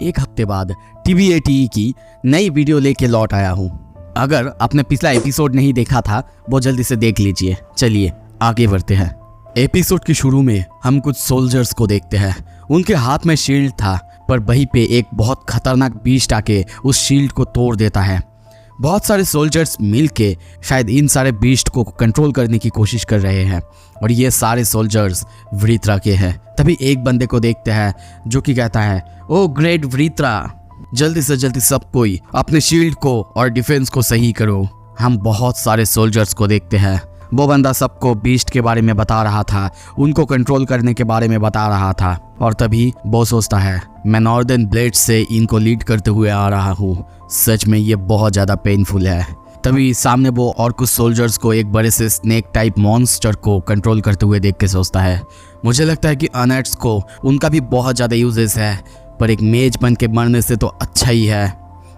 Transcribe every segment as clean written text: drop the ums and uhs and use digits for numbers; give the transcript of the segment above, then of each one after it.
एक हफ्ते बाद TBATE की नई वीडियो लेके लौट आया हूँ। अगर आपने पिछला एपिसोड नहीं देखा था वो जल्दी से देख लीजिए। चलिए आगे बढ़ते हैं। एपिसोड के शुरू में हम कुछ सोल्जर्स को देखते हैं। उनके हाथ में शील्ड था, पर वहीं पे एक बहुत खतरनाक बीस्ट आके उस शील्ड को तोड़ देता है। बहुत सारे सोल्जर्स मिलके शायद इन सारे बीस्ट को कंट्रोल करने की कोशिश कर रहे हैं और ये सारे सोल्जर्स वृत्रा के हैं। तभी एक बंदे को देखते हैं जो कि कहता है, ओ ग्रेट वृत्रा, जल्दी से जल्दी सब कोई अपने शील्ड को और डिफेंस को सही करो। हम बहुत सारे सोल्जर्स को देखते हैं। वो बंदा सबको बीस्ट के बारे में बता रहा था, उनको कंट्रोल करने के बारे में बता रहा था। और तभी वो सोचता है, मैं नॉर्दर्न ब्लेड से इनको लीड करते हुए आ रहा हूँ। सच में ये बहुत ज़्यादा पेनफुल है। तभी सामने वो और कुछ सोल्जर्स को एक बड़े से स्नेक टाइप मॉन्स्टर को कंट्रोल करते हुए देख के सोचता है, मुझे लगता है कि अनट्स को उनका भी बहुत ज़्यादा यूजेस है, पर एक मेज बन के मरने से तो अच्छा ही है।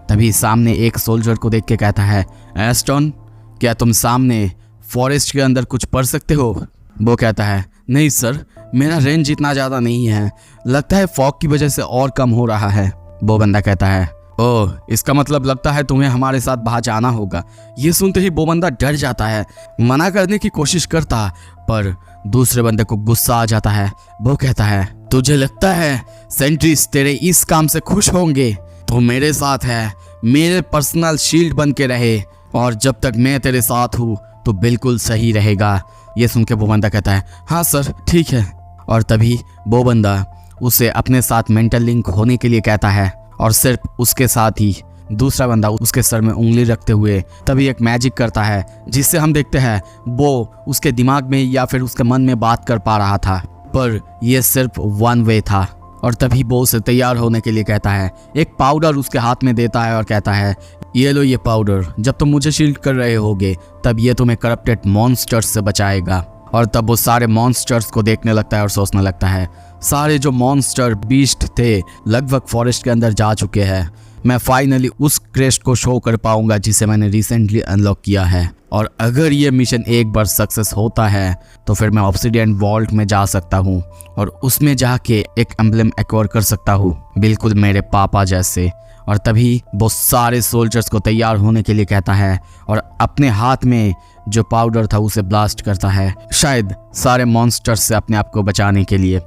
तभी सामने एक सोल्जर को देख के कहता है, एस्टन, क्या तुम सामने फॉरेस्ट के अंदर कुछ पढ़ सकते हो? वो कहता है, नहीं सर, मेरा रेंज इतना ज़्यादा नहीं है, लगता है फॉग की वजह से और कम हो रहा है। वो बंदा कहता है, ओह, इसका मतलब लगता है तुम्हें हमारे साथ बाहर जाना होगा। ये सुनते ही वो बंदा डर जाता है, मना करने की कोशिश करता, पर दूसरे बंदे को गुस्सा आ जाता है। वो कहता है, तुझे लगता है सेंट्रीज तेरे इस काम से खुश होंगे? तो मेरे साथ है, मेरे पर्सनल शील्ड बन के रहे, और जब तक मैं तेरे साथ हूँ तो बिल्कुल सही रहेगा। ये सुन के वो बंदा कहता है, हाँ सर ठीक है। और तभी वो बंदा उसे अपने साथ मेंटल लिंक होने के लिए कहता है, और सिर्फ उसके साथ ही दूसरा बंदा उसके सर में उंगली रखते हुए तभी एक मैजिक करता है, जिससे हम देखते हैं वो उसके दिमाग में या फिर उसके मन में बात कर पा रहा था, पर यह सिर्फ वन वे था। और तभी वो उसे तैयार होने के लिए कहता है, एक पाउडर उसके हाथ में देता है और कहता है, ये लो ये पाउडर, जब तुम मुझे शील्ड कर रहे होगे तब ये तुम्हें करप्टेड मॉन्स्टर्स से बचाएगा। और तब वो सारे मॉन्स्टर्स को देखने लगता है और सोचने लगता है, सारे जो मॉन्स्टर बीस्ट थे लगभग फॉरेस्ट के अंदर जा चुके हैं। मैं फाइनली उस क्रेस्ट को शो कर पाऊंगा जिसे मैंने रिसेंटली अनलॉक किया है, और अगर ये मिशन एक बार सक्सेस होता है तो फिर मैं ऑब्सिडियन वॉल्ट में जा सकता हूँ और उसमें जाके एक एम्ब्लेम एक्वायर कर सकता हूँ, बिल्कुल मेरे पापा जैसे। और तभी वो सारे सोल्जर्स को तैयार होने के लिए कहता है और अपने हाथ में जो पाउडर था उसे ब्लास्ट करता है, शायद सारे मॉन्स्टर्स से अपने आप को बचाने के लिए।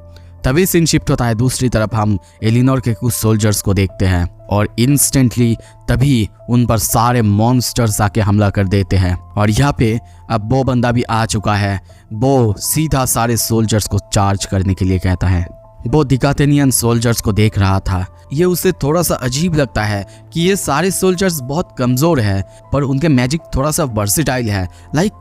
तभी सीन शिफ्ट होता है, दूसरी तरफ हम एलिनोर के कुछ सोल्जर्स को देखते हैं और इंस्टेंटली तभी उन पर सारे मॉन्स्टर्स आके हमला कर देते हैं। और यहाँ पे अब वो बंदा भी आ चुका है। वो सीधा सारे सोल्जर्स को चार्ज करने के लिए कहता है। वो दिकातेनियन सोल्जर्स को देख रहा था। ये उसे थोड़ा सा अजीब लगता है कि ये सारे सोल्जर्स बहुत कमज़ोर है, पर उनके मैजिक थोड़ा सा वर्सेटाइल है। लाइक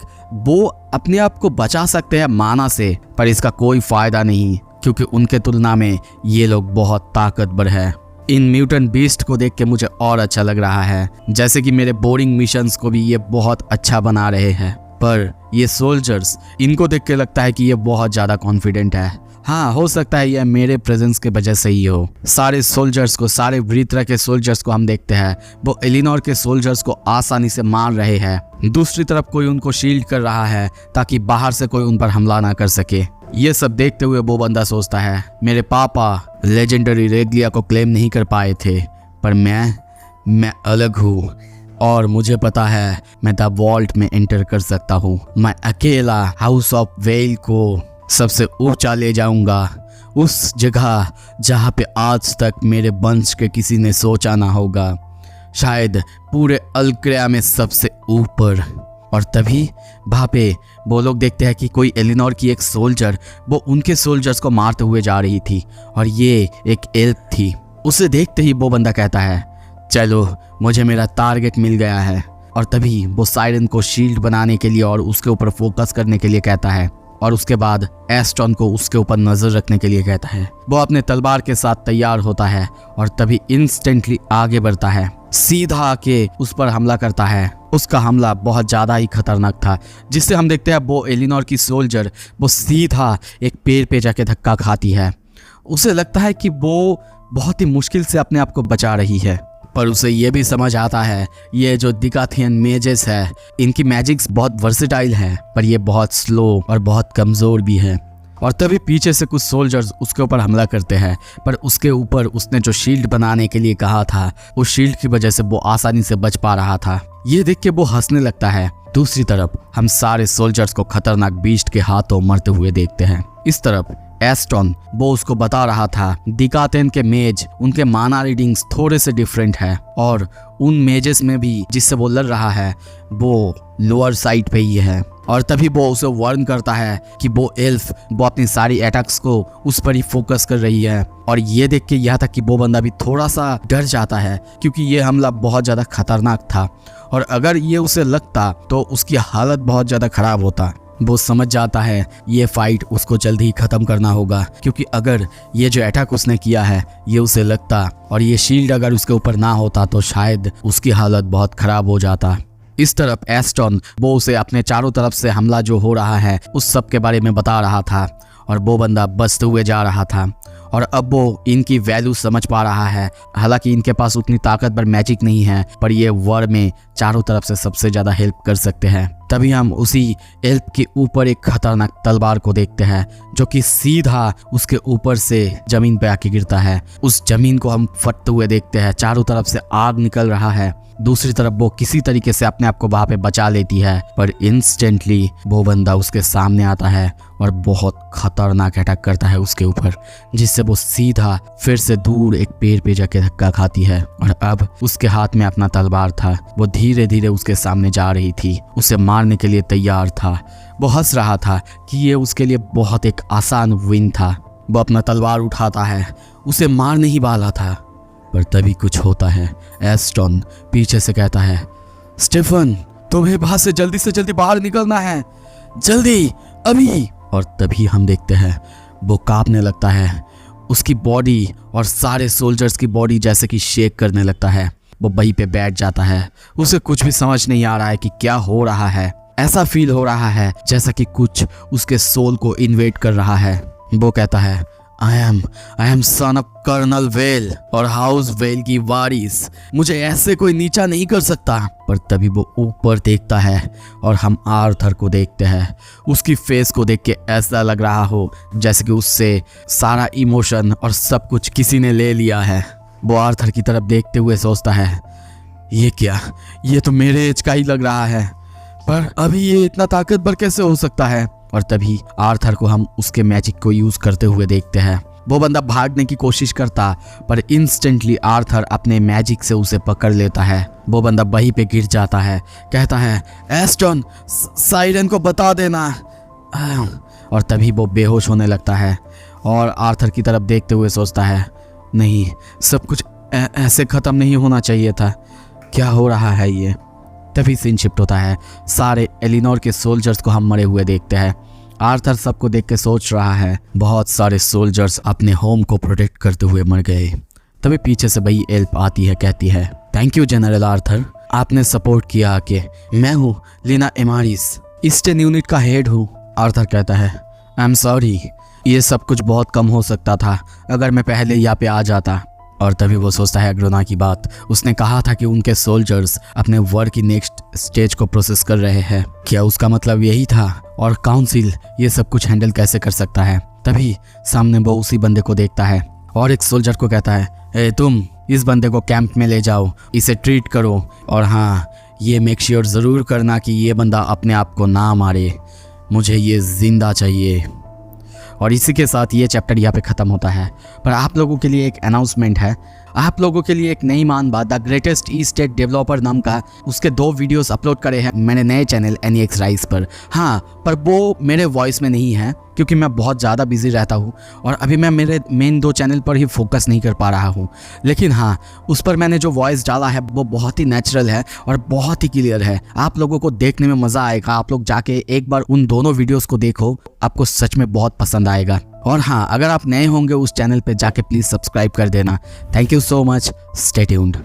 वो अपने आप को बचा सकते हैं माना से, पर इसका कोई फ़ायदा नहीं क्योंकि उनके तुलना में ये लोग बहुत ताकतवर है। इन म्यूटेंट बीस्ट को देख के मुझे और अच्छा लग रहा है, जैसे कि मेरे बोरिंग मिशंस को भी ये बहुत अच्छा बना रहे हैं। पर ये सोल्जर्स, इनको देख के लगता है कि ये बहुत ज़्यादा कॉन्फिडेंट है। हाँ, हो सकता है ये मेरे प्रेजेंस के वजह से ही हो। सारे सोल्जर्स को, सारे वृत्रा के सोल्जर्स को हम देखते हैं, वो एलिनोर के सोल्जर्स को आसानी से मार रहे हैं। दूसरी तरफ कोई उनको शील्ड कर रहा है ताकि बाहर से कोई उन पर हमला ना कर सके। ये सब देखते हुए वो बंदा सोचता है, मेरे पापा लेजेंडरी रेगलिया को क्लेम नहीं कर पाए थे, पर मैं अलग हूँ और मुझे पता है मैं द वॉल्ट में एंटर कर सकता हूँ। मैं अकेला हाउस ऑफ वेल को सबसे ऊंचा ले जाऊंगा, उस जगह जहाँ पे आज तक मेरे वंश के किसी ने सोचा ना होगा, शायद पूरे अल्क्रिया में सबसे ऊपर। और तभी वहाँ पे वो लोग देखते हैं कि कोई एलिनोर की एक सोल्जर वो उनके सोल्जर्स को मारते हुए जा रही थी और ये एक एल्फ थी। उसे देखते ही वो बंदा कहता है, चलो मुझे मेरा टारगेट मिल गया है। और तभी वो साइरन को शील्ड बनाने के लिए और उसके ऊपर फोकस करने के लिए कहता है और उसके बाद एस्टन को उसके ऊपर नजर रखने के लिए कहता है। वो अपने तलवार के साथ तैयार होता है और तभी इंस्टेंटली आगे बढ़ता है, सीधा आके उस पर हमला करता है। उसका हमला बहुत ज़्यादा ही खतरनाक था, जिससे हम देखते हैं वो एलिनोर की सोल्जर वो सीधा एक पेड़ पे जाके धक्का खाती है। उसे लगता है कि वो बहुत ही मुश्किल से अपने आप को बचा रही है, पर उसे ये भी समझ आता है ये जो दिकाथियन मेजेस है इनकी मैजिक्स बहुत वर्सेटाइल है, पर ये बहुत स्लो और बहुत कमज़ोर भी है। और तभी पीछे से कुछ सोल्जर्स उसके ऊपर हमला करते हैं, पर उसके ऊपर उसने जो शील्ड बनाने के लिए कहा था उस शील्ड की वजह से वो आसानी से बच पा रहा था। ये देख के वो हंसने लगता है। दूसरी तरफ हम सारे सोल्जर्स को खतरनाक बीस्ट के हाथों मरते हुए देखते हैं। इस तरफ एस्टन वो उसको बता रहा था दिकातेन के मेज उनके माना रीडिंग्स थोड़े से डिफरेंट है और उन मेजेस में भी जिससे वो लड़ रहा है वो लोअर साइड पे ही है। और तभी वो उसे वार्न करता है कि वो एल्फ वो अपनी सारी अटैक्स को उस पर ही फोकस कर रही है। और ये देख के यहाँ तक कि वो बंदा भी थोड़ा सा डर जाता है क्योंकि ये हमला बहुत ज़्यादा खतरनाक था और अगर ये उसे लगता तो उसकी हालत बहुत ज़्यादा खराब होता। वो समझ जाता है ये फाइट उसको जल्दी ही खत्म करना होगा क्योंकि अगर ये जो अटैक उसने किया है ये उसे लगता और ये शील्ड अगर उसके ऊपर ना होता तो शायद उसकी हालत बहुत खराब हो जाता। इस तरफ एस्टन वो उसे अपने चारों तरफ से हमला जो हो रहा है उस सब के बारे में बता रहा था और वो बंदा बचते हुए जा रहा था और अब वो इनकी वैल्यू समझ पा रहा है। हालांकि इनके पास उतनी ताकतवर मैजिक नहीं है पर ये वॉर में चारों तरफ से सबसे ज़्यादा हेल्प कर सकते हैं। तभी हम उसी एल्फ के ऊपर एक खतरनाक तलवार को देखते हैं जो कि सीधा उसके ऊपर से जमीन पे आके गिरता है। उस जमीन को हम फटते हुए देखते हैं, चारों तरफ से आग निकल रहा है। दूसरी तरफ वो किसी तरीके से अपने आप को वहां पे बचा लेती है पर इंस्टेंटली वो बंदा उसके सामने आता है और बहुत खतरनाक अटैक करता है उसके ऊपर जिससे वो सीधा फिर से दूर एक पेड़ पे जाके धक्का खाती है। और अब उसके हाथ में अपना तलवार था, वो धीरे धीरे उसके सामने जा रही थी, उसे मारने के लिए तैयार था। वो हंस रहा था कि ये उसके लिए बहुत एक आसान विन था। वो अपना तलवार उठाता है, उसे मारने ही वाला था पर तभी कुछ होता है। एस्टन पीछे से कहता है स्टीफन तुम्हें वहां से जल्दी बाहर निकलना है, जल्दी अभी। और तभी हम देखते हैं वो कांपने लगता है, उसकी बॉडी और सारे सोल्जर्स की बॉडी जैसे कि शेक करने लगता है। वो वहीं पे बैठ जाता है, उसे कुछ भी समझ नहीं आ रहा है कि क्या हो रहा है। ऐसा फील हो रहा है जैसा कि कुछ उसके सोल को इन्वेट कर रहा है। वो कहता है I am son of colonel well और हाउस वेल की वारिस, मुझे ऐसे कोई नीचा नहीं कर सकता। पर तभी वो ऊपर देखता है और हम आर्थर को देखते हैं। उसकी फेस को देख के ऐसा लग रहा हो जैसे कि उससे सारा इमोशन और सब कुछ किसी ने ले लिया है। वो आर्थर की तरफ देखते हुए सोचता है ये क्या, ये तो मेरे एज का ही लग रहा है पर अभी ये इतना ताकतवर कैसे हो सकता है। और तभी आर्थर को हम उसके मैजिक को यूज करते हुए देखते हैं। वो बंदा भागने की कोशिश करता पर इंस्टेंटली आर्थर अपने मैजिक से उसे पकड़ लेता है। वो बंदा वहीं पे गिर जाता है, कहता है एस्टन साइरन को बता देना। और तभी वो बेहोश होने लगता है और आर्थर की तरफ देखते हुए सोचता है नहीं, सब कुछ ऐसे खत्म नहीं होना चाहिए था, क्या हो रहा है ये। तभी सीन शिफ्ट होता है, सारे एलिनोर के सोल्जर्स को हम मरे हुए देखते हैं। आर्थर सबको देख के सोच रहा है बहुत सारे सोल्जर्स अपने होम को प्रोटेक्ट करते हुए मर गए। तभी पीछे से वही एल्फ आती है, कहती है थैंक यू जनरल आर्थर, आपने सपोर्ट किया आके। मैं हूँ लीना एमारिस, ईस्टर्न यूनिट का हेड हूँ। आर्थर कहता है आई एम सॉरी, ये सब कुछ बहुत कम हो सकता था अगर मैं पहले यहाँ पे आ जाता। और तभी वो सोचता है अग्रोना की बात, उसने कहा था कि उनके सोल्जर्स अपने वॉर की नेक्स्ट स्टेज को प्रोसेस कर रहे हैं, क्या उसका मतलब यही था और काउंसिल ये सब कुछ हैंडल कैसे कर सकता है। तभी सामने वो उसी बंदे को देखता है और एक सोल्जर को कहता है ए तुम इस बंदे को कैंप में ले जाओ, इसे ट्रीट करो और हाँ ये मेक श्योर ज़रूर करना कि ये बंदा अपने आप को ना मारे, मुझे ये जिंदा चाहिए। और इसी के साथ ये चैप्टर यहाँ पे ख़त्म होता है। पर आप लोगों के लिए एक अनाउंसमेंट है, आप लोगों के लिए एक नई मानवा the greatest E state developer नाम का उसके 2 वीडियोस अपलोड करे हैं मैंने नए चैनल NEX राइज पर। हाँ, पर वो मेरे वॉइस में नहीं है क्योंकि मैं बहुत ज़्यादा बिजी रहता हूँ और अभी मैं मेरे मेन 2 चैनल पर ही फोकस नहीं कर पा रहा हूँ। लेकिन हाँ, उस पर मैंने जो वॉइस डाला है वो बहुत ही नेचुरल है और बहुत ही क्लियर है, आप लोगों को देखने में मज़ा आएगा। आप लोग जाके एक बार उन दोनों वीडियोज़ को देखो, आपको सच में बहुत पसंद आएगा। और हाँ, अगर आप नए होंगे उस चैनल पे जाके प्लीज़ सब्सक्राइब कर देना। Thank you so much, stay tuned.